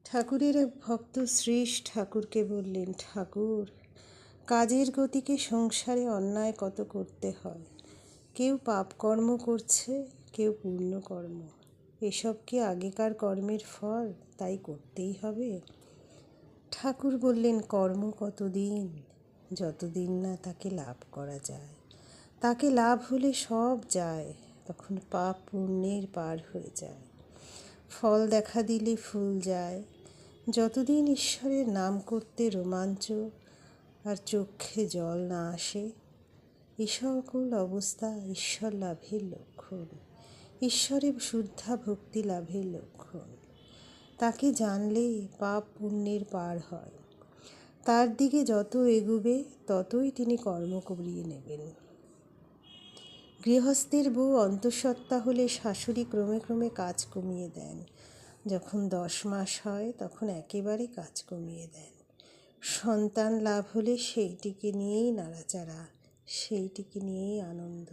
ঠাকুরের এক ভক্ত শ্রীশ ঠাকুরকে বললেন, ঠাকুর, কাজের গতিকে সংসারে অন্যায় কত করতে হয়। কেউ পাপকর্ম করছে, কেউ পুণ্যকর্ম। এসব কি আগেকার কর্মের ফল, তাই করতেই হবে? ঠাকুর বললেন, কর্ম কতদিন, যতদিন না তাকে লাভ করা যায়। তাকে লাভ হলে সব যায়, তখন পাপ পুণ্যের পার হয়ে যায়। ফল দেখা দিলে ফুল যায়। যতদিন ঈশ্বরের নাম করতে রোমাঞ্চ আর চক্ষে জল না আসে, এ সকল অবস্থা ঈশ্বর লাভের লক্ষণ, ঈশ্বরের শুদ্ধা ভক্তি লাভের লক্ষণ। তাকে জানলে পাপ পুণ্যের পার হয়। তার দিকে যত এগুবে ততই তিনি কর্ম করিয়ে নেবেন। গৃহস্থের বউ অন্তঃসত্ত্বা হলে শাশুড়ি ক্রমে ক্রমে কাজ কমিয়ে দেন। যখন 10 মাস হয় তখন একেবারে কাজ কমিয়ে দেন। সন্তান লাভ হলে সেইটিকে নিয়েই নাড়াচাড়া, সেইটিকে নিয়েই আনন্দ।